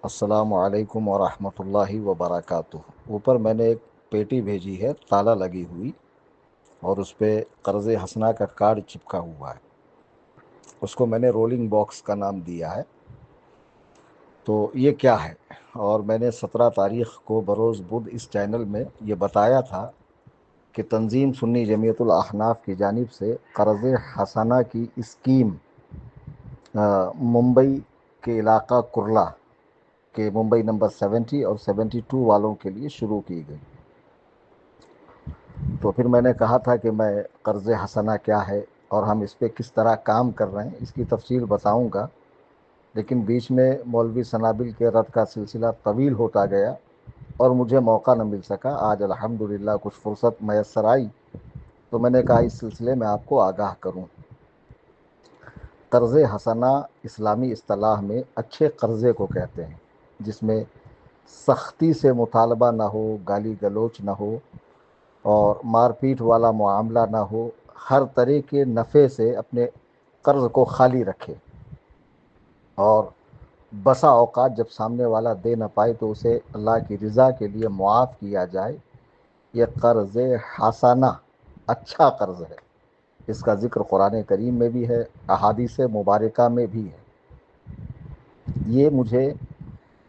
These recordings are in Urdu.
السلام علیکم ورحمۃ اللہ وبرکاتہ۔ اوپر میں نے ایک پیٹی بھیجی ہے تالا لگی ہوئی، اور اس پہ قرض حسنہ کا کارڈ چپکا ہوا ہے۔ اس کو میں نے رولنگ باکس کا نام دیا ہے۔ تو یہ کیا ہے؟ اور میں نے 17 تاریخ کو بروز بدھ اس چینل میں یہ بتایا تھا کہ تنظیم سنی جمعیت الاحناف کی جانب سے قرض حسنہ کی اسکیم ممبئی کے علاقہ کرلا کہ ممبئی نمبر 70 اور 72 والوں کے لیے شروع کی گئی۔ تو پھر میں نے کہا تھا کہ میں قرض حسنہ کیا ہے اور ہم اس پہ کس طرح کام کر رہے ہیں اس کی تفصیل بتاؤں گا، لیکن بیچ میں مولوی سنابل کے رد کا سلسلہ طویل ہوتا گیا اور مجھے موقع نہ مل سکا۔ آج الحمدللہ کچھ فرصت میسر آئی تو میں نے کہا اس سلسلے میں آپ کو آگاہ کروں۔ قرض حسنہ اسلامی اصطلاح میں اچھے قرضے کو کہتے ہیں، جس میں سختی سے مطالبہ نہ ہو، گالی گلوچ نہ ہو اور مار پیٹ والا معاملہ نہ ہو، ہر طرح کے نفع سے اپنے قرض کو خالی رکھے، اور بسا اوقات جب سامنے والا دے نہ پائے تو اسے اللہ کی رضا کے لیے معاف کیا جائے۔ یہ قرض حسنہ اچھا قرض ہے۔ اس کا ذکر قرآن کریم میں بھی ہے، احادیث مبارکہ میں بھی ہے۔ یہ مجھے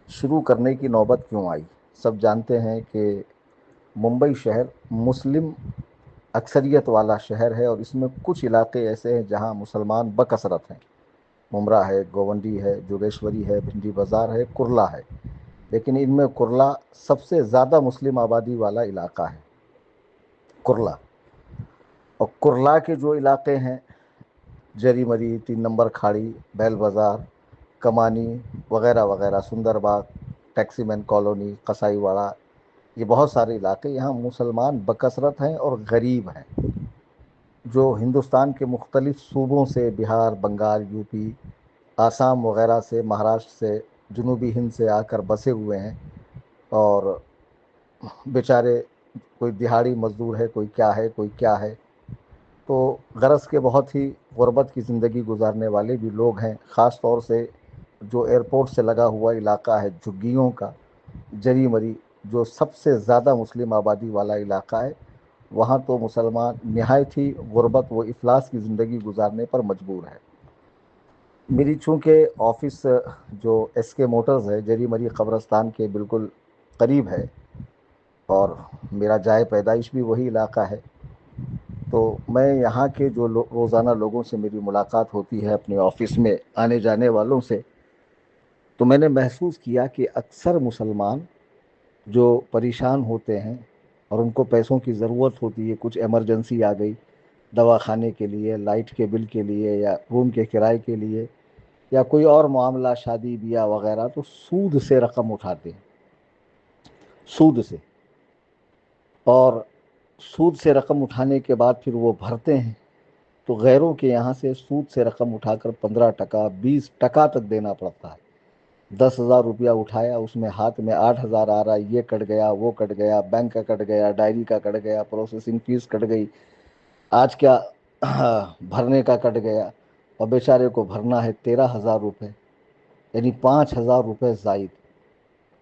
شروع کرنے کی نوبت کیوں آئی؟ سب جانتے ہیں کہ ممبئی شہر مسلم اکثریت والا شہر ہے، اور اس میں کچھ علاقے ایسے ہیں جہاں مسلمان بکثرت ہیں۔ ممرا ہے، گوونڈی ہے، جوگیشوری ہے، بھنڈی بازار ہے، کرلا ہے، لیکن ان میں کرلا سب سے زیادہ مسلم آبادی والا علاقہ ہے۔ کرلا اور کرلا کے جو علاقے ہیں، جری مری، 3 نمبر کھاڑی، بیل بازار، کمانی وغیرہ وغیرہ، سندر باغ، ٹیکسی مین کالونی، قصائی واڑہ، یہ بہت سارے علاقے یہاں مسلمان بکثرت ہیں اور غریب ہیں، جو ہندوستان کے مختلف صوبوں سے، بہار، بنگال، یو پی، آسام وغیرہ سے، مہاراشٹر سے، جنوبی ہند سے آ کر بسے ہوئے ہیں، اور بیچارے کوئی دہاڑی مزدور ہے، کوئی کیا ہے، کوئی کیا ہے۔ تو غرض کے بہت ہی غربت کی زندگی گزارنے والے بھی لوگ ہیں، خاص طور سے جو ایئرپورٹ سے لگا ہوا علاقہ ہے جھگیوں کا، جری مری، جو سب سے زیادہ مسلم آبادی والا علاقہ ہے، وہاں تو مسلمان نہایت ہی غربت و افلاس کی زندگی گزارنے پر مجبور ہے۔ میری چونکہ آفس جو ایس کے موٹرز ہے، جری مری قبرستان کے بالکل قریب ہے، اور میرا جائے پیدائش بھی وہی علاقہ ہے، تو میں یہاں کے جو روزانہ لوگوں سے میری ملاقات ہوتی ہے، اپنے آفس میں آنے جانے والوں سے، تو میں نے محسوس کیا کہ اکثر مسلمان جو پریشان ہوتے ہیں اور ان کو پیسوں کی ضرورت ہوتی ہے، کچھ ایمرجنسی آ گئی، دوا خانے کے لیے، لائٹ کے بل کے لیے، یا روم کے کرائے کے لیے، یا کوئی اور معاملہ، شادی بیاہ وغیرہ، تو سود سے رقم اٹھاتے ہیں، سود سے، اور سود سے رقم اٹھانے کے بعد پھر وہ بھرتے ہیں، تو غیروں کے یہاں سے سود سے رقم اٹھا کر 15 ٹکا، 20 ٹکا تک دینا پڑتا ہے۔ 10,000 روپیہ اٹھایا، اس میں ہاتھ میں 8,000 آ رہا ہے، یہ کٹ گیا، وہ کٹ گیا، بینک کا کٹ گیا، ڈائری کا کٹ گیا، پروسیسنگ فیس کٹ گئی، آج کیا بھرنے کا کٹ گیا، اور بیچارے کو بھرنا ہے 13,000 روپے، یعنی 5,000 روپے زائد۔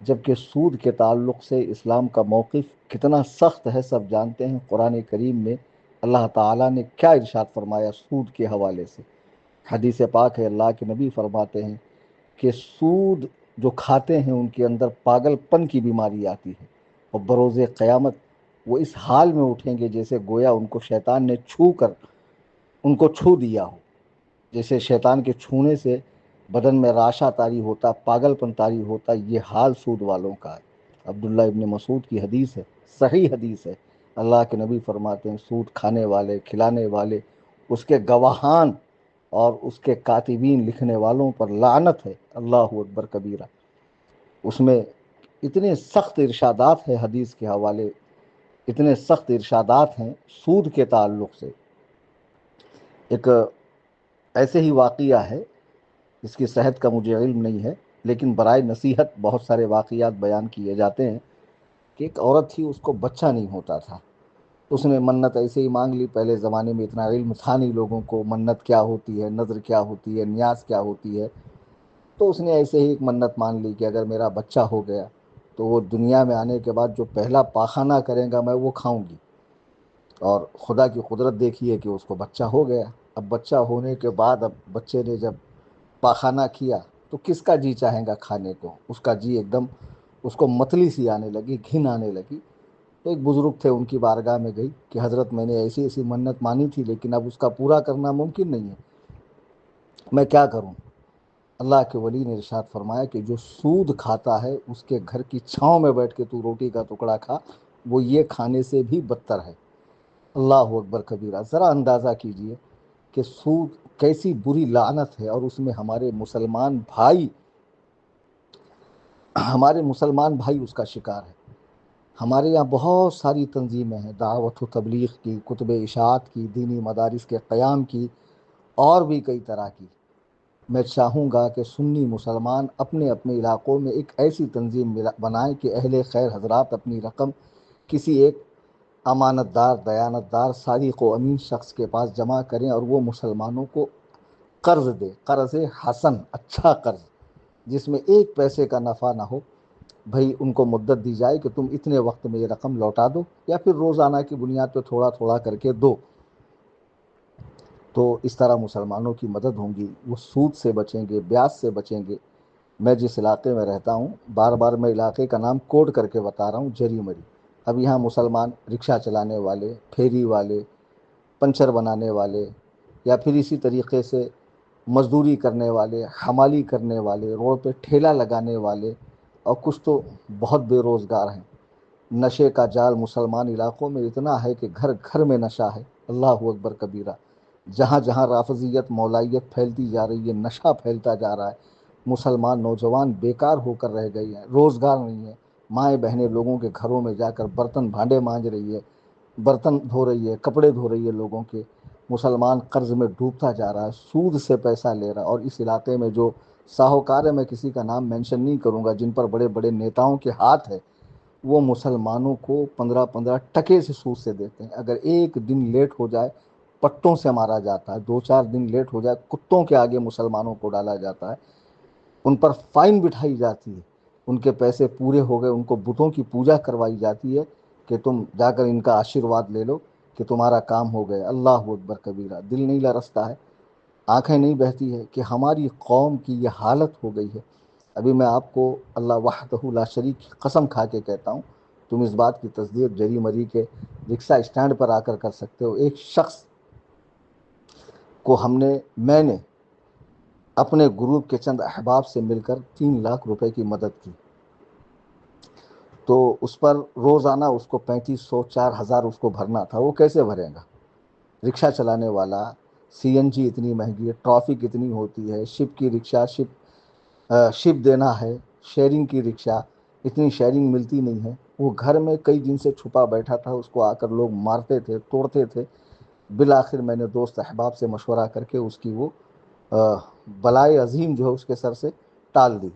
جبکہ سود کے تعلق سے اسلام کا موقف کتنا سخت ہے سب جانتے ہیں۔ قرآن کریم میں اللہ تعالیٰ نے کیا ارشاد فرمایا سود کے حوالے سے؟ حدیث پاک ہے، اللہ کے نبی فرماتے ہیں کہ سود جو کھاتے ہیں ان کے اندر پاگل پن کی بیماری آتی ہے، اور بروز قیامت وہ اس حال میں اٹھیں گے جیسے گویا ان کو شیطان نے چھو کر ان کو چھو دیا ہو، جیسے شیطان کے چھونے سے بدن میں راشا طاری ہوتا، پاگل پن طاری ہوتا، یہ حال سود والوں کا ہے۔ عبداللہ ابن مسعود کی حدیث ہے، صحیح حدیث ہے، اللہ کے نبی فرماتے ہیں سود کھانے والے، کھلانے والے، اس کے گواہان اور اس کے کاتبین، لکھنے والوں پر لعنت ہے، اللہ اکبر کبیرہ۔ اس میں اتنے سخت ارشادات ہیں حدیث کے حوالے، اتنے سخت ارشادات ہیں سود کے تعلق سے۔ ایک ایسے ہی واقعہ ہے، اس کی صحت کا مجھے علم نہیں ہے، لیکن برائے نصیحت بہت سارے واقعات بیان کیے جاتے ہیں کہ ایک عورت تھی، اس کو بچہ نہیں ہوتا تھا، اس نے منت ایسے ہی مانگ لی۔ پہلے زمانے میں اتنا علم تھا نہیں لوگوں کو، منت کیا ہوتی ہے، نظر کیا ہوتی ہے، نیاز کیا ہوتی ہے، تو اس نے ایسے ہی ایک منت مان لی کہ اگر میرا بچہ ہو گیا تو وہ دنیا میں آنے کے بعد جو پہلا پاخانہ کرے گا میں وہ کھاؤں گی. اور خدا کی قدرت دیکھیے کہ اس کو بچہ ہو گیا. اب بچہ ہونے کے بعد اب بچے نے جب پاخانہ کیا تو کس کا جی چاہے گا کھانے کو؟ اس کا جی ایک دم، اس کو متلی سی آنے لگی، گھن آنے لگی. تو ایک بزرگ تھے، ان کی بارگاہ میں گئی کہ حضرت میں نے ایسی ایسی منت مانی تھی لیکن اب اس کا پورا کرنا ممکن نہیں ہے، میں کیا کروں؟ اللہ کے ولی نے ارشاد فرمایا کہ جو سود کھاتا ہے اس کے گھر کی چھاؤں میں بیٹھ کے تو روٹی کا ٹکڑا کھا، وہ یہ کھانے سے بھی بدتر ہے. اللہ اکبر کبیرہ. ذرا اندازہ کیجئے کہ سود کیسی بری لعنت ہے، اور اس میں ہمارے مسلمان بھائی اس کا شکار ہے. ہمارے یہاں بہت ساری تنظیمیں ہیں، دعوت و تبلیغ کی، کتب اشاعت کی، دینی مدارس کے قیام کی، اور بھی کئی طرح کی. میں چاہوں گا کہ سنی مسلمان اپنے اپنے علاقوں میں ایک ایسی تنظیم بنائیں کہ اہل خیر حضرات اپنی رقم کسی ایک امانت دار، دیانت دار، صادق و امین شخص کے پاس جمع کریں اور وہ مسلمانوں کو قرض دے، قرض حسن، اچھا قرض جس میں ایک پیسے کا نفع نہ ہو. بھائی ان کو مدت دی جائے کہ تم اتنے وقت میں یہ رقم لوٹا دو، یا پھر روزانہ کی بنیاد پہ تھوڑا تھوڑا کر کے دو. تو اس طرح مسلمانوں کی مدد ہوں گی، وہ سود سے بچیں گے، بیاج سے بچیں گے. میں جس علاقے میں رہتا ہوں، بار بار میں علاقے کا نام کوڈ کر کے بتا رہا ہوں، جری مری. اب یہاں مسلمان رکشہ چلانے والے، پھیری والے، پنچر بنانے والے، یا پھر اسی طریقے سے مزدوری کرنے والے، حمالی کرنے والے، روڈ پہ ٹھیلا لگانے والے، اور کچھ تو بہت بے روزگار ہیں. نشے کا جال مسلمان علاقوں میں اتنا ہے کہ گھر گھر میں نشہ ہے. اللہ اکبر کبیرہ. جہاں جہاں رافضیت، مولائیت پھیلتی جا رہی ہے، نشہ پھیلتا جا رہا ہے. مسلمان نوجوان بیکار ہو کر رہ گئے ہیں، روزگار نہیں ہے. مائیں بہنیں لوگوں کے گھروں میں جا کر برتن بھانڈے مانج رہی ہے، برتن دھو رہی ہے، کپڑے دھو رہی ہے لوگوں کے. مسلمان قرض میں ڈوبتا جا رہا ہے، سود سے پیسہ لے رہا ہے. اور اس علاقے میں جو ساہوکار ہے، میں کسی کا نام مینشن نہیں کروں گا، جن پر بڑے بڑے نیتاؤں کے ہاتھ ہے، وہ مسلمانوں کو 15-15 ٹکے سے سود سے دیتے ہیں. اگر ایک دن لیٹ ہو جائے پٹوں سے مارا جاتا ہے، 2-4 دن لیٹ ہو جائے کتوں کے آگے مسلمانوں کو ڈالا جاتا ہے، ان پر فائن بٹھائی جاتی ہے. ان کے پیسے پورے ہو گئے، ان کو بتوں کی پوجا کروائی جاتی ہے کہ تم جا کر ان کا آشیرواد لے لو کہ تمہارا کام ہو گیا. اللہ اکبر کبیرہ. دل نہیں لرزتا ہے، آنکھیں نہیں بہتی ہے کہ ہماری قوم کی یہ حالت ہو گئی ہے. ابھی میں آپ کو اللہ وحدہ لا شریک کی قسم کھا کے کہتا ہوں، تم اس بات کی تصدیق جری مری کے رکشہ اسٹینڈ پر آ کر سکتے ہو. ایک شخص کو میں نے اپنے گروپ کے چند احباب سے مل کر 3 لاکھ روپے کی مدد کی. تو اس پر روزانہ اس کو 3500-4000 اس کو بھرنا تھا. وہ کیسے بھرے گا؟ رکشہ چلانے والا، سی این جی اتنی مہنگی ہے، ٹرافک اتنی ہوتی ہے، شپ کی رکشہ، شپ دینا ہے، شیئرنگ کی رکشہ، اتنی شیئرنگ ملتی نہیں ہے. وہ گھر میں کئی دن سے چھپا بیٹھا تھا، اس کو آ کر لوگ مارتے تھے، توڑتے تھے. بالآخر میں نے دوست احباب سے مشورہ کر کے اس کی وہ بلائے عظیم جو ہے اس کے سر سے ٹال دی.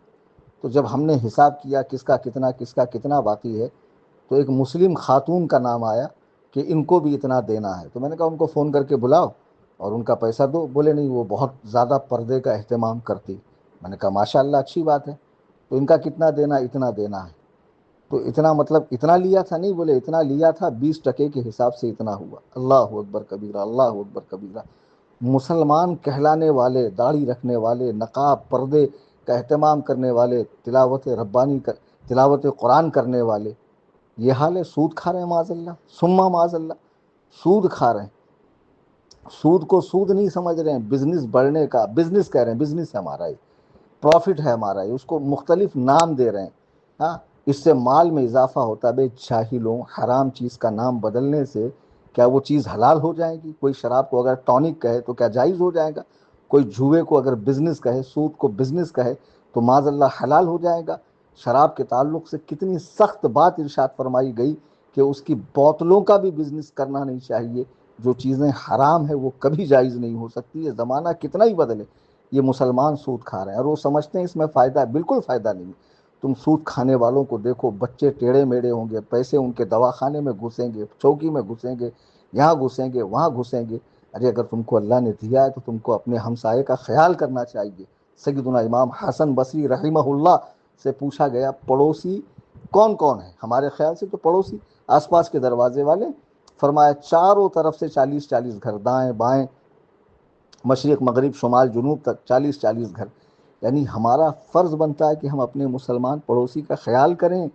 تو جب ہم نے حساب کیا کس کا کتنا باقی ہے، تو ایک مسلم خاتون کا نام آیا کہ ان کو بھی اتنا دینا ہے. تو میں نے کہا ان کو فون کر کے بلاؤ اور ان کا پیسہ دو. بولے نہیں، وہ بہت زیادہ پردے کا اہتمام کرتی. میں نے کہا ماشاء اللہ، اچھی بات ہے. تو ان کا کتنا دینا؟ اتنا دینا ہے. تو اتنا مطلب اتنا لیا تھا؟ نہیں، بولے اتنا لیا تھا، 20 ٹکے کے حساب سے اتنا ہوا. اللہ اکبر کبیرہ، اللہ اکبر کبیرہ. مسلمان کہلانے والے، داڑھی رکھنے والے، نقاب پردے کا اہتمام کرنے والے، تلاوت قرآن کرنے والے، یہ حال ہے. سود کھا رہے ہیں معاذ اللہ، ثم معاذ اللہ، سود کھا رہے ہیں. سود کو سود نہیں سمجھ رہے ہیں، بزنس بڑھنے کا بزنس کہہ رہے ہیں. بزنس ہے ہمارا، یہ پروفٹ ہے ہمارا، یہ اس کو مختلف نام دے رہے ہیں. ہاں، اس سے مال میں اضافہ ہوتا ہے. بے جاہلوں، حرام چیز کا نام بدلنے سے کیا وہ چیز حلال ہو جائے گی؟ کوئی شراب کو اگر ٹونک کہے تو کیا جائز ہو جائے گا؟ کوئی جوئے کو اگر بزنس کہے، سود کو بزنس کہے تو معاذ اللہ حلال ہو جائے گا؟ شراب کے تعلق سے کتنی سخت بات ارشاد فرمائی گئی کہ اس کی بوتلوں کا بھی بزنس کرنا نہیں چاہیے. جو چیزیں حرام ہیں وہ کبھی جائز نہیں ہو سکتی. یہ زمانہ کتنا ہی بدلے، یہ مسلمان سود کھا رہے ہیں اور وہ سمجھتے ہیں اس میں فائدہ ہے. بالکل فائدہ نہیں. تم سود کھانے والوں کو دیکھو، بچے ٹیڑے میڑے ہوں گے، پیسے ان کے دواخانے میں گھسیں گے، چوکی میں گھسیں گے، یہاں گھسیں گے، وہاں گھسیں گے. ارے اگر تم کو اللہ نے دیا ہے تو تم کو اپنے ہمسائے کا خیال کرنا چاہیے. سیدنا امام حسن بصری رحمہ اللہ سے پوچھا گیا پڑوسی کون کون ہے؟ ہمارے خیال سے تو پڑوسی آس پاس کے دروازے والے. فرمایا چاروں طرف سے 40-40 گھر، دائیں بائیں مشرق مغرب شمال جنوب تک 40-40 گھر. یعنی ہمارا فرض بنتا ہے کہ ہم اپنے مسلمان پڑوسی کا خیال کریں.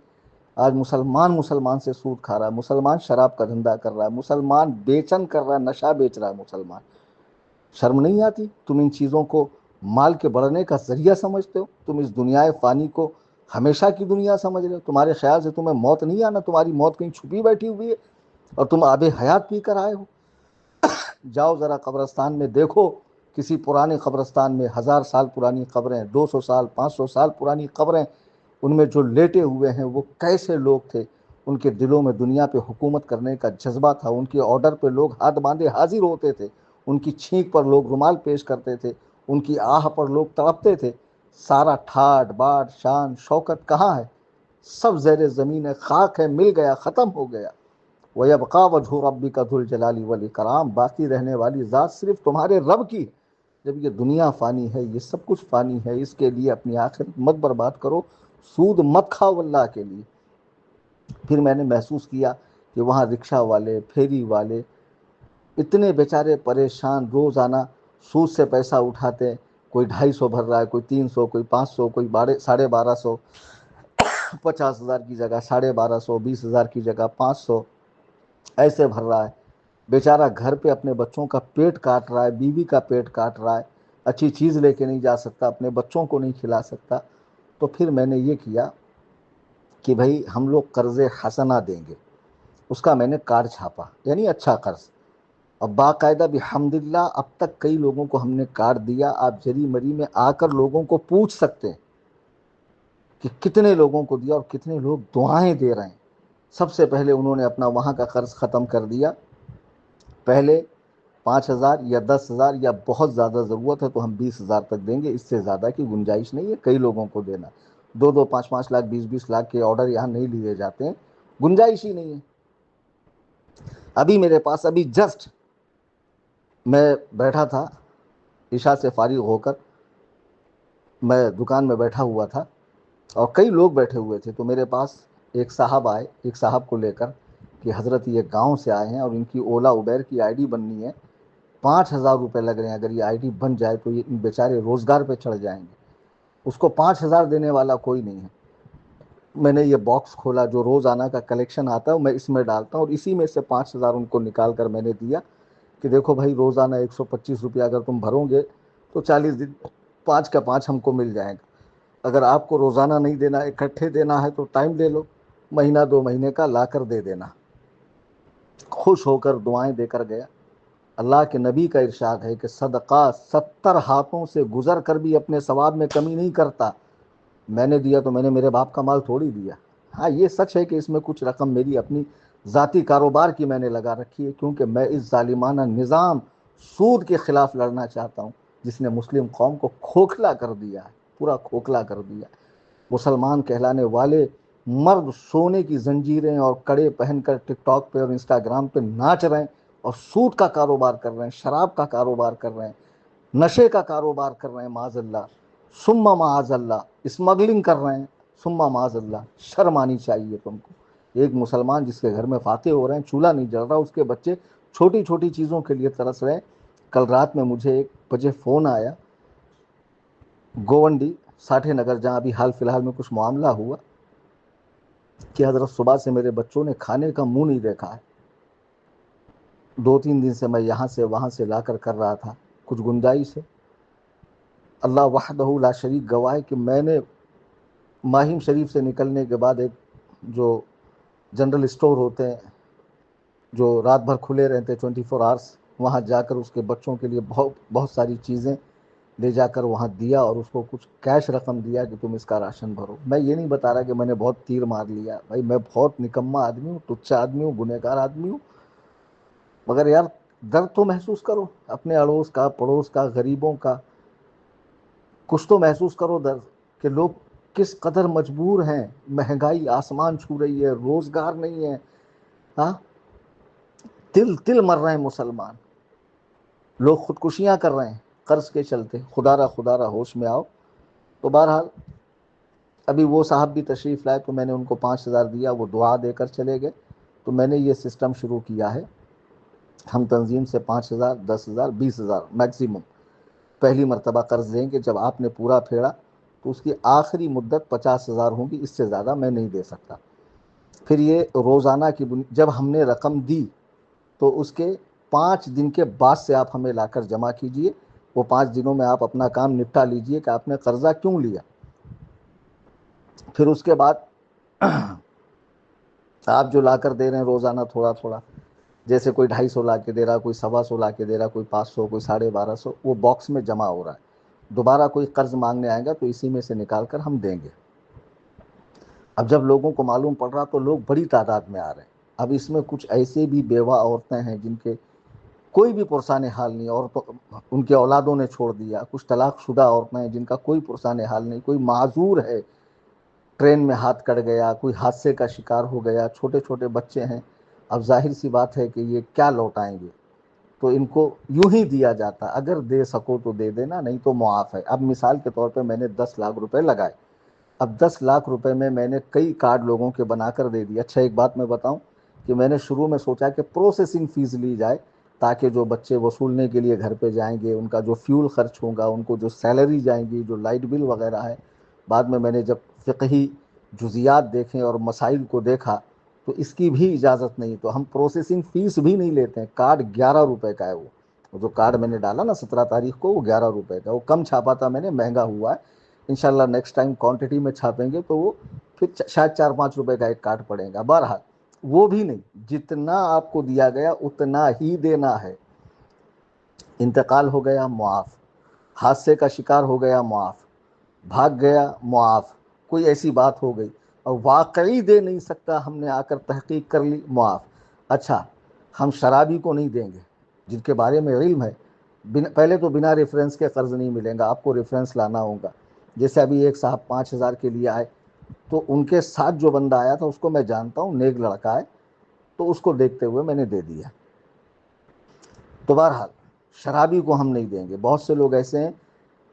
آج مسلمان سے سود کھا رہا ہے، مسلمان شراب کا دھندا کر رہا ہے، مسلمان بیچن کر رہا ہے، نشہ بیچ رہا ہے مسلمان. شرم نہیں آتی؟ تم ان چیزوں کو مال کے بڑھنے کا ذریعہ سمجھتے ہو. تم اس دنیا فانی کو ہمیشہ کی دنیا سمجھ رہے ہو. تمہارے خیال سے تمہیں موت نہیں آنا، تمہاری موت کہیں چھپی بیٹھی ہوئی ہے اور تم آب حیات پی کر آئے ہو. جاؤ ذرا قبرستان میں دیکھو، کسی پرانے قبرستان میں 1000 سال پرانی قبریں، 200 سال 500 سال پرانی قبریں، ان میں جو لیٹے ہوئے ہیں وہ کیسے لوگ تھے. ان کے دلوں میں دنیا پہ حکومت کرنے کا جذبہ تھا. ان کے آرڈر پہ لوگ ہاتھ باندھے حاضر ہوتے تھے، ان کی چھینک پر لوگ رومال پیش کرتے تھے، ان کی آہ پر لوگ تڑپتے تھے. سارا ٹھاٹ باٹ شان شوکت کہاں ہے؟ سب زیر زمین ہے، خاک ہے، مل گیا، ختم ہو گیا. وَيَبْقَى وَجْهُ رَبِّكَ ذُو الْجَلَالِ وَالْإِكْرَامِ. باقی رہنے والی ذات صرف تمہارے رب کی. جب یہ دنیا فانی ہے، یہ سب کچھ فانی ہے، اس کے لیے اپنی آخرت مت برباد کرو، سود مت کھاؤ اللہ کے لیے. پھر میں نے محسوس کیا کہ وہاں رکشہ والے، پھیری والے اتنے بیچارے پریشان، روزانہ سود سے پیسہ اٹھاتے ہیں. کوئی 250 بھر رہا ہے، کوئی 300، کوئی 500، کوئی 1250، 50,000 کی جگہ 1250، 20,000 کی جگہ 500 ایسے بھر رہا ہے. بیچارہ گھر پہ اپنے بچوں کا پیٹ کاٹ رہا ہے، بیوی کا پیٹ کاٹ رہا ہے، اچھی چیز لے کے نہیں جا سکتا، اپنے بچوں کو نہیں کھلا سکتا. تو پھر میں نے یہ کیا کہ بھائی ہم لوگ قرض حسنہ دیں گے. اس کا میں نے کارڈ چھاپا، یعنی اچھا قرض. اور باقاعدہ بحمدللہ اب تک کئی لوگوں کو ہم نے کارڈ دیا. آپ جری مری میں آ کر لوگوں کو پوچھ سکتے ہیں کہ کتنے لوگوں کو دیا اور کتنے لوگ دعائیں دے رہے ہیں. سب سے پہلے انہوں نے اپنا وہاں کا قرض ختم کر دیا. پہلے 5,000 یا 10,000 یا بہت زیادہ ضرورت ہے تو ہم 20,000 تک دیں گے، اس سے زیادہ کی گنجائش نہیں ہے کئی لوگوں کو دینا. 2-2 5-5 لاکھ 20-20 لاکھ کے آرڈر یہاں نہیں لیے جاتے ہیں، گنجائش ہی نہیں ہے. ابھی میرے پاس جسٹ میں بیٹھا تھا، عشاء سے فارغ ہو کر میں دکان میں بیٹھا ہوا تھا اور کئی لوگ بیٹھے ہوئے تھے. تو میرے پاس ایک صاحب آئے، ایک صاحب کو لے کر کہ حضرت یہ گاؤں سے آئے ہیں اور ان کی اولا ابیر کی آئی ڈی بننی ہے، 5,000 روپے لگ رہے ہیں. اگر یہ آئی ڈی بن جائے تو یہ بیچارے روزگار پہ چڑھ جائیں گے. اس کو 5,000 دینے والا کوئی نہیں ہے. میں نے یہ باکس کھولا، جو روزانہ کا کلیکشن آتا ہے میں اس میں ڈالتا ہوں، اور اسی میں سے 5,000 ان کو نکال کر میں نے دیا کہ دیکھو بھائی روزانہ 125 روپیہ اگر تم بھرو گے تو 40 دن 5 کا 5 ہم کو مل جائے گا. اگر آپ کو روزانہ نہیں دینا، اکٹھے دینا ہے تو ٹائم لے لو، مہینہ 2 مہینے کا لا کر دے دینا. خوش ہو کر دعائیں دے کر گیا. اللہ کے نبی کا ارشاد ہے کہ صدقہ 70 ہاتھوں سے گزر کر بھی اپنے ثواب میں کمی نہیں کرتا. میں نے دیا تو میں نے میرے باپ کا مال تھوڑی دیا. ہاں یہ سچ ہے کہ اس میں کچھ رقم میری اپنی ذاتی کاروبار کی میں نے لگا رکھی ہے، کیونکہ میں اس ظالمانہ نظام سود کے خلاف لڑنا چاہتا ہوں جس نے مسلم قوم کو کھوکھلا کر دیا ہے، پورا کھوکھلا کر دیا. مسلمان کہلانے والے مرد سونے کی زنجیریں اور کڑے پہن کر ٹک ٹاک پہ اور انسٹاگرام پہ ناچ رہے ہیں اور سود کا کاروبار کر رہے ہیں، شراب کا کاروبار کر رہے ہیں، نشے کا کاروبار کر رہے ہیں، معاذ اللہ ثم معاذ اللہ، اسمگلنگ کر رہے ہیں ثم معاذ اللہ. شرم آنی چاہیے تم کو. ایک مسلمان جس کے گھر میں فاتح ہو رہے ہیں، چولہا نہیں جل رہا، اس کے بچے چھوٹی چھوٹی چیزوں کے لیے ترس رہے ہیں. کل رات میں مجھے 1 بجے فون آیا گوونڈی ساٹھے نگر، جہاں ابھی حال فی الحال میں کچھ معاملہ ہوا، کہ حضرت صبح سے میرے بچوں نے کھانے کا منہ نہیں دیکھا ہے. 2-3 دن سے میں یہاں سے وہاں سے لا کر رہا تھا، کچھ گنجائش ہے. اللہ وحدہ لا شریک گواہ ہے کہ میں نے ماہم شریف سے نکلنے کے بعد ایک جو جنرل اسٹور ہوتے ہیں جو رات بھر کھلے رہتے 24 آورس، وہاں جا کر اس کے بچوں کے لیے بہت ساری چیزیں لے جا کر وہاں دیا اور اس کو کچھ کیش رقم دیا کہ تم اس کا راشن بھرو. میں یہ نہیں بتا رہا کہ میں نے بہت تیر مار لیا، بھائی میں بہت نکما آدمی ہوں، تچا آدمی ہوں، گنہگار آدمی ہوں، مگر یار درد تو محسوس کرو اپنے اڑوس کا، پڑوس کا، غریبوں کا. کچھ تو محسوس کرو درد کہ لوگ کس قدر مجبور ہیں. مہنگائی آسمان چھو رہی ہے، روزگار نہیں ہے، ہاں تل تل مر رہے ہیں مسلمان. لوگ خودکشیاں کر رہے ہیں، قرض کے چلتے، خدا را ہوش میں آؤ. تو بہرحال ابھی وہ صاحب بھی تشریف لائے تو میں نے ان کو 5,000 دیا، وہ دعا دے کر چلے گئے. تو میں نے یہ سسٹم شروع کیا ہے، ہم تنظیم سے 5,000 10,000 20,000 میکسیمم پہلی مرتبہ قرض دیں گے. جب آپ نے پورا پھیڑا تو اس کی آخری مدت 50,000 ہوں گی، اس سے زیادہ میں نہیں دے سکتا. پھر یہ روزانہ کی جب ہم نے رقم دی تو اس کے 5 دن کے بعد سے آپ ہمیں لا کر جمع کیجئے. وہ 5 دنوں میں آپ اپنا کام نپٹا لیجئے کہ آپ نے قرضہ کیوں لیا. پھر اس کے بعد آپ جو لا کر دے رہے ہیں روزانہ تھوڑا تھوڑا، جیسے کوئی 250 لا کے دے رہا، کوئی 125 لا کے دے رہا، کوئی 500، کوئی 1250، وہ باکس میں جمع ہو رہا ہے. دوبارہ کوئی قرض مانگنے آئے گا تو اسی میں سے نکال کر ہم دیں گے. اب جب لوگوں کو معلوم پڑ رہا تو لوگ بڑی تعداد میں آ رہے ہیں. اب اس میں کچھ ایسے بھی بیوہ عورتیں ہیں جن کے کوئی بھی پرسان حال نہیں، اور تو ان کے اولادوں نے چھوڑ دیا. کچھ طلاق شدہ عورتیں ہیں جن کا کوئی پرسان حال نہیں، کوئی معذور ہے، ٹرین میں ہاتھ کٹ گیا، کوئی حادثے کا شکار ہو گیا، چھوٹے چھوٹے بچے ہیں. اب ظاہر سی بات ہے کہ یہ کیا لوٹائیں گے، تو ان کو یوں ہی دیا جاتا. اگر دے سکو تو دے دینا، نہیں تو معاف ہے. اب مثال کے طور پہ میں نے 10 لاکھ روپے لگائے. اب 10 لاکھ روپے میں نے کئی کارڈ لوگوں کے بنا کر دے دیا. اچھا ایک بات میں بتاؤں کہ میں نے شروع میں سوچا کہ پروسیسنگ فیس لی جائے تاکہ جو بچے وصولنے کے لیے گھر پہ جائیں گے ان کا جو فیول خرچ ہوگا، ان کو جو سیلری جائیں گی، جو لائٹ بل وغیرہ ہے. بعد میں نے جب فقہی جزیات دیکھیں اور مسائل کو دیکھا تو اس کی بھی اجازت نہیں. تو ہم پروسیسنگ فیس بھی نہیں لیتے ہیں. کارڈ 11 روپے کا ہے. وہ جو کارڈ میں نے ڈالا نا 17 تاریخ کو، وہ 11 روپے کا. وہ کم چھاپا تھا میں نے، مہنگا ہوا ہے. انشاءاللہ نیکسٹ ٹائم کوانٹٹی میں چھاپیں گے تو وہ پھر شاید 4-5 روپے کا ایک کارڈ پڑے گا. بہرحال وہ بھی نہیں، جتنا آپ کو دیا گیا اتنا ہی دینا ہے. انتقال ہو گیا معاف، حادثے کا شکار ہو گیا معاف، بھاگ گیا معاف، کوئی ایسی بات ہو گئی اور واقعی دے نہیں سکتا، ہم نے آ کر تحقیق کر لی، معاف. اچھا ہم شرابی کو نہیں دیں گے جن کے بارے میں علم ہے. پہلے تو بنا ریفرنس کے قرض نہیں ملیں گا، آپ کو ریفرنس لانا ہوگا. جیسے ابھی ایک صاحب 5,000 کے لیے آئے تو ان کے ساتھ جو بندہ آیا تھا اس کو میں جانتا ہوں، نیک لڑکا ہے، تو اس کو دیکھتے ہوئے میں نے دے دیا. تو بہرحال شرابی کو ہم نہیں دیں گے. بہت سے لوگ ایسے ہیں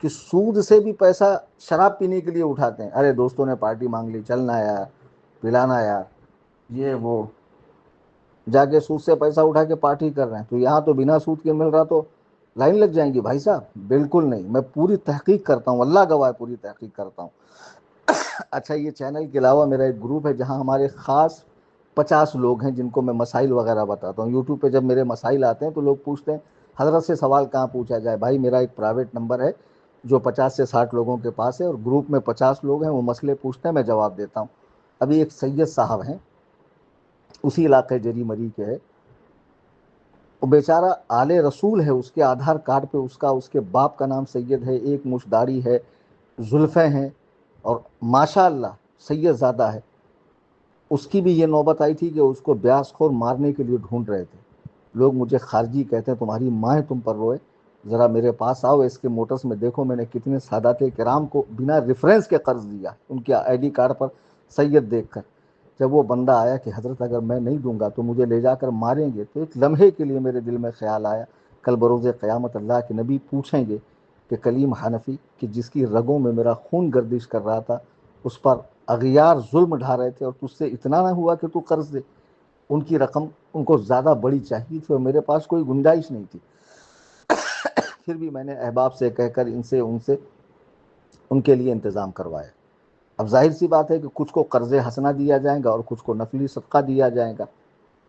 کہ سود سے بھی پیسہ شراب پینے کے لیے اٹھاتے ہیں. ارے دوستوں نے پارٹی مانگ لی، چلنا یار، پلانا یار، یہ وہ، جا کے سود سے پیسہ اٹھا کے پارٹی کر رہے ہیں. تو یہاں تو بنا سود کے مل رہا تو لائن لگ جائیں گی بھائی صاحب. بالکل نہیں، میں پوری تحقیق کرتا ہوں، اللہ گواہ پوری تحقیق کرتا ہوں. اچھا یہ چینل کے علاوہ میرا ایک گروپ ہے جہاں ہمارے خاص 50 لوگ ہیں جن کو میں مسائل وغیرہ بتاتا ہوں. یوٹیوب پہ جب میرے مسائل آتے ہیں تو لوگ پوچھتے ہیں حضرت سے سوال کہاں پوچھا جائے. بھائی میرا ایک پرائیویٹ نمبر ہے جو 50 سے 60 لوگوں کے پاس ہے، اور گروپ میں 50 لوگ ہیں، وہ مسئلے پوچھتے ہیں، میں جواب دیتا ہوں. ابھی ایک سید صاحب ہیں، اسی علاقے جری مری کے ہے، وہ بیچارہ آل رسول ہے. اس کے آدھار کارڈ پہ اس کے باپ کا نام سید ہے، ایک مچھ داڑھی ہے، زلفیں ہیں، اور ماشاء اللہ سید زادہ ہے. اس کی بھی یہ نوبت آئی تھی کہ اس کو بیاس خور مارنے کے لیے ڈھونڈ رہے تھے. لوگ مجھے خارجی کہتے ہیں، تمہاری ماں تم پر روئے، ذرا میرے پاس آؤ. اس کے موٹرز میں دیکھو میں نے کتنے سادات کرام کو بنا ریفرنس کے قرض دیا ان کے آئی ڈی کارڈ پر سید دیکھ کر. جب وہ بندہ آیا کہ حضرت اگر میں نہیں دوں گا تو مجھے لے جا کر ماریں گے، تو ایک لمحے کے لیے میرے دل میں خیال آیا کل بروز قیامت اللہ کے نبی پوچھیں گے کہ کلیم حنفی کہ جس کی رگوں میں میرا خون گردش کر رہا تھا اس پر اغیار ظلم ڈھا رہے تھے اور تجھ سے اتنا نہ ہوا کہ تو قرض دے. ان کی رقم ان کو زیادہ بڑی چاہیے تھی اور میرے پاس کوئی گنجائش نہیں تھی. پھر بھی میں نے احباب سے کہہ کر ان سے ان کے لیے انتظام کروایا. اب ظاہر سی بات ہے کہ کچھ کو قرض حسنہ دیا جائے گا اور کچھ کو نفلی صدقہ دیا جائے گا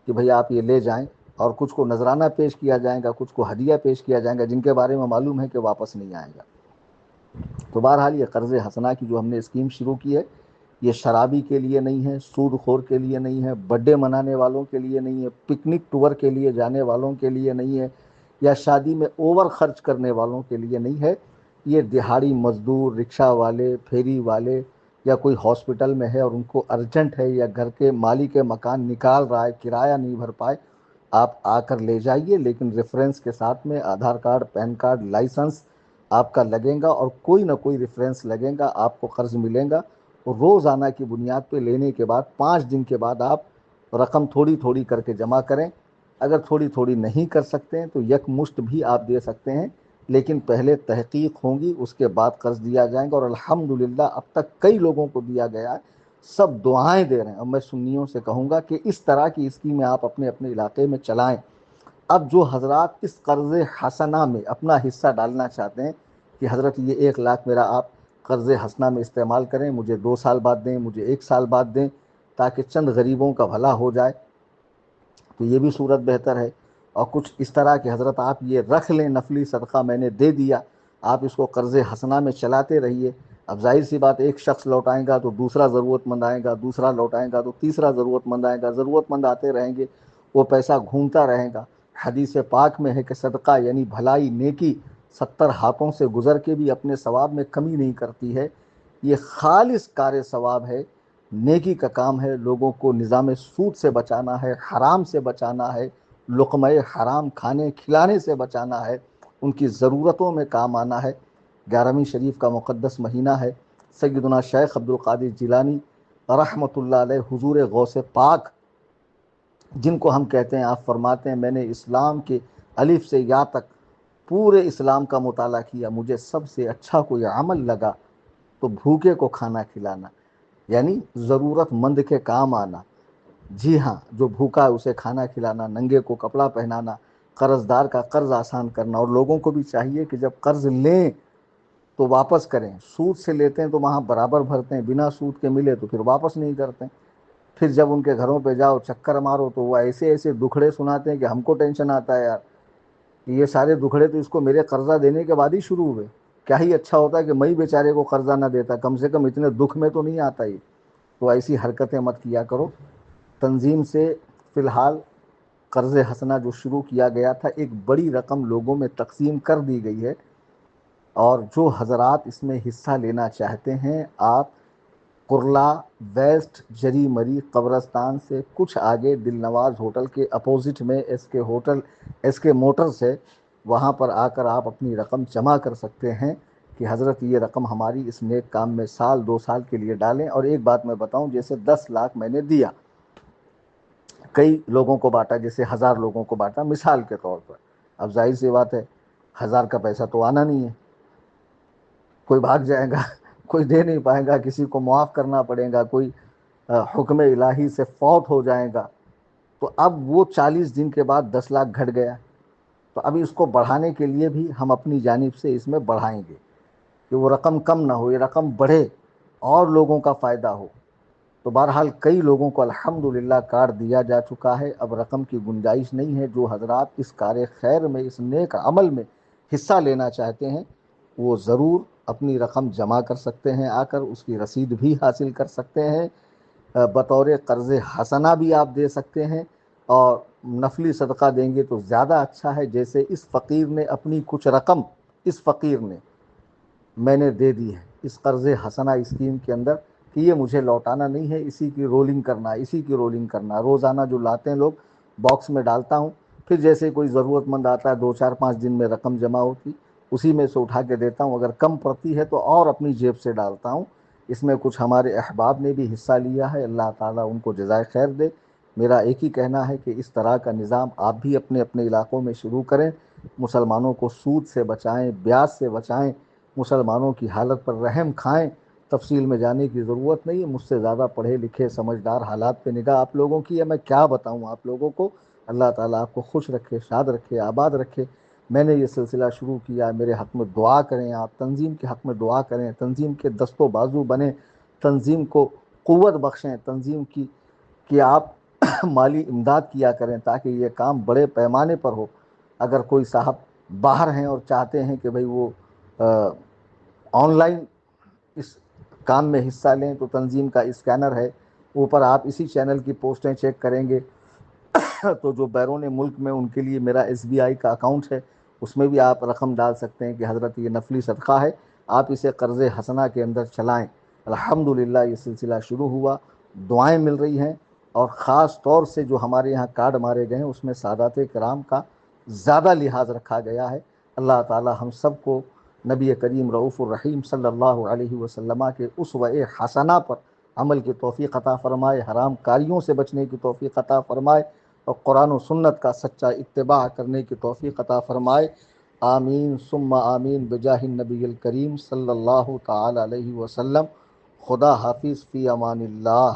کہ بھئی آپ یہ لے جائیں، اور کچھ کو نذرانہ پیش کیا جائے گا، کچھ کو ہدیہ پیش کیا جائے گا جن کے بارے میں معلوم ہے کہ واپس نہیں آئے گا. تو بہرحال یہ قرض حسنہ کی جو ہم نے اسکیم شروع کی ہے، یہ شرابی کے لیے نہیں ہے، سود خور کے لیے نہیں ہے، برتھ ڈے منانے والوں کے لیے نہیں ہے، پکنک ٹور کے لیے جانے والوں کے لیے نہیں ہے، یا شادی میں اوور خرچ کرنے والوں کے لیے نہیں ہے. یہ دہاڑی مزدور، رکشہ والے، پھیری والے، یا کوئی ہاسپٹل میں ہے اور ان کو ارجنٹ ہے، یا گھر کے مالک مکان نکال رہا ہے، کرایہ نہیں بھر پائے، آپ آ کر لے جائیے، لیکن ریفرنس کے ساتھ میں Aadhaar card, pan card, licence آپ کا لگے گا، اور کوئی نہ کوئی ریفرنس لگے گا، آپ کو قرض ملے گا. روزانہ کی بنیاد پہ لینے کے بعد 5 دن کے بعد آپ رقم تھوڑی تھوڑی کر کے جمع کریں. اگر تھوڑی تھوڑی نہیں کر سکتے ہیں تو یک مشت بھی آپ دے سکتے ہیں. لیکن پہلے تحقیق ہوں گی، اس کے بعد قرض دیا جائیں گا، اور الحمدللہ اب تک کئی لوگوں کو دیا گیا ہے، سب دعائیں دے رہے ہیں۔ اور میں سنیوں سے کہوں گا کہ اس طرح کی اسکیمیں آپ اپنے اپنے علاقے میں چلائیں۔ اب جو حضرات اس قرض حسنہ میں اپنا حصہ ڈالنا چاہتے ہیں کہ حضرت یہ 1 لاکھ میرا آپ قرض حسنہ میں استعمال کریں، مجھے 2 سال بعد دیں، مجھے 1 سال بعد دیں، تاکہ چند غریبوں کا بھلا ہو جائے، تو یہ بھی صورت بہتر ہے۔ اور کچھ اس طرح کہ حضرت آپ یہ رکھ لیں، نفلی صدقہ میں نے دے دیا، آپ اس کو قرض حسنہ میں چلاتے رہیے۔ اب ظاہر سی بات، ایک شخص لوٹائے گا تو دوسرا ضرورت مند آئے گا، دوسرا لوٹائے گا تو تیسرا ضرورت مند آئے گا، ضرورت مند آتے رہیں گے، وہ پیسہ گھومتا رہے گا۔ حدیث پاک میں ہے کہ صدقہ یعنی بھلائی، نیکی 70 ہاتھوں سے گزر کے بھی اپنے ثواب میں کمی نہیں کرتی ہے۔ یہ خالص کار ثواب ہے، نیکی کا کام ہے، لوگوں کو نظام سود سے بچانا ہے، حرام سے بچانا ہے، لقمہ حرام کھانے کھلانے سے بچانا ہے، ان کی ضرورتوں میں کام آنا ہے۔ 11ویں شریف کا مقدس مہینہ ہے۔ سیدنا شیخ عبد القادر جیلانی رحمۃ اللہ علیہ، حضور غوث پاک جن کو ہم کہتے ہیں، آپ فرماتے ہیں میں نے اسلام کے الف سے یا تک پورے اسلام کا مطالعہ کیا، مجھے سب سے اچھا کوئی عمل لگا تو بھوکے کو کھانا کھلانا، یعنی ضرورت مند کے کام آنا۔ جی ہاں، جو بھوکا ہے اسے کھانا کھلانا، ننگے کو کپڑا پہنانا، قرض دار کا قرض آسان کرنا۔ اور لوگوں کو بھی چاہیے کہ جب قرض لیں تو واپس کریں۔ سود سے لیتے ہیں تو وہاں برابر بھرتے ہیں، بنا سود کے ملے تو پھر واپس نہیں کرتے۔ پھر جب ان کے گھروں پہ جاؤ چکر مارو تو وہ ایسے ایسے دکھڑے سناتے ہیں کہ ہم کو ٹینشن آتا ہے یار، کہ یہ سارے دکھڑے تو اس کو میرے قرضہ دینے کے بعد ہی شروع ہوئے۔ کیا ہی اچھا ہوتا ہے کہ میں بیچارے کو قرضہ نہ دیتا، کم سے کم اتنے دکھ میں تو نہیں آتا ہی۔ تو ایسی حرکتیں مت کیا کرو۔ تنظیم سے فی الحال قرض حسنہ جو شروع کیا گیا تھا، ایک بڑی رقم لوگوں میں تقسیم کر دی گئی ہے، اور جو حضرات اس میں حصہ لینا چاہتے ہیں، آپ کرلا ویسٹ جری مری قبرستان سے کچھ آگے دل نواز ہوٹل کے اپوزٹ میں ایس کے موٹرز ہے، وہاں پر آ کر آپ اپنی رقم جمع کر سکتے ہیں کہ حضرت یہ رقم ہماری اس نیک کام میں 1-2 سال کے لیے ڈالیں۔ اور ایک بات میں بتاؤں، جیسے 10 لاکھ میں نے دیا، کئی لوگوں کو بانٹا، جیسے 1000 لوگوں کو بانٹا مثال کے طور پر، اب ظاہر سی بات ہے 1000 کا پیسہ تو آنا نہیں ہے، کوئی بھاگ جائے گا، کوئی دے نہیں پائے گا، کسی کو معاف کرنا پڑے گا، کوئی حکم الہی سے فوت ہو جائے گا، تو اب وہ 40 دن کے بعد 10 لاکھ گھٹ گیا۔ تو ابھی اس کو بڑھانے کے لیے بھی ہم اپنی جانب سے اس میں بڑھائیں گے کہ وہ رقم کم نہ ہو، یہ رقم بڑھے اور لوگوں کا فائدہ ہو۔ تو بہرحال کئی لوگوں کو الحمدللہ کارڈ دیا جا چکا ہے، اب رقم کی گنجائش نہیں ہے۔ جو حضرات اس کار خیر میں، اس نیک عمل میں حصہ لینا چاہتے ہیں، وہ ضرور اپنی رقم جمع کر سکتے ہیں، آ کر اس کی رسید بھی حاصل کر سکتے ہیں، بطور قرض حسنہ بھی آپ دے سکتے ہیں، اور نفلی صدقہ دیں گے تو زیادہ اچھا ہے۔ جیسے اس فقیر نے اپنی کچھ رقم، اس فقیر نے میں نے دے دی ہے اس قرض حسنہ اسکیم کے اندر، کہ یہ مجھے لوٹانا نہیں ہے، اسی کی رولنگ کرنا، اسی کی رولنگ کرنا، روزانہ جو لاتے ہیں لوگ باکس میں ڈالتا ہوں، پھر جیسے کوئی ضرورت مند آتا ہے 2-4-5 دن میں رقم جمع ہوتی، اسی میں سے اٹھا کے دیتا ہوں، اگر کم پڑتی ہے تو اور اپنی جیب سے ڈالتا ہوں۔ اس میں کچھ ہمارے احباب نے بھی حصہ لیا ہے، اللہ تعالیٰ ان کو جزائے خیر دے۔ میرا ایک ہی کہنا ہے کہ اس طرح کا نظام آپ بھی اپنے اپنے علاقوں میں شروع کریں، مسلمانوں کو سود سے بچائیں، بیاج سے بچائیں، مسلمانوں کی حالت پر رحم کھائیں۔ تفصیل میں جانے کی ضرورت نہیں ہے، مجھ سے زیادہ پڑھے لکھے سمجھدار حالات پہ نگاہ آپ لوگوں کی ہے، میں کیا بتاؤں آپ لوگوں کو۔ اللہ تعالیٰ آپ کو خوش رکھے، شاد رکھے، آباد رکھے۔ میں نے یہ سلسلہ شروع کیا، میرے حق میں دعا کریں، آپ تنظیم کے حق میں دعا کریں، تنظیم کے دست و بازو بنیں، تنظیم کو قوت بخشیں، تنظیم کی آپ مالی امداد کیا کریں تاکہ یہ کام بڑے پیمانے پر ہو۔ اگر کوئی صاحب باہر ہیں اور چاہتے ہیں کہ بھئی وہ آن لائن اس کام میں حصہ لیں، تو تنظیم کا اسکینر ہے اوپر، آپ اسی چینل کی پوسٹیں چیک کریں گے تو جو بیرون ملک میں ان کے لیے میرا SBI کا اکاؤنٹ ہے، اس میں بھی آپ رقم ڈال سکتے ہیں کہ حضرت یہ نفلی صدقہ ہے، آپ اسے قرض حسنہ کے اندر چلائیں۔ الحمدللہ یہ سلسلہ شروع ہوا، دعائیں مل رہی ہیں، اور خاص طور سے جو ہمارے یہاں کارڈ مارے گئے ہیں اس میں سادات کرام کا زیادہ لحاظ رکھا گیا ہے۔ اللہ تعالی ہم سب کو نبی کریم رؤوف الرحیم صلی اللہ علیہ وسلم کے اسوہ حسنہ پر عمل کی توفیق عطا فرمائے، حرام کاریوں سے بچنے کی توفیق عطا فرمائے، اور قرآن و سنت کا سچا اتباع کرنے کی توفیق عطا فرمائے۔ آمین ثم آمین بجاہ النبی الکریم صلی اللہ تعالی علیہ وسلم۔ خدا حافظ، فی امان اللہ۔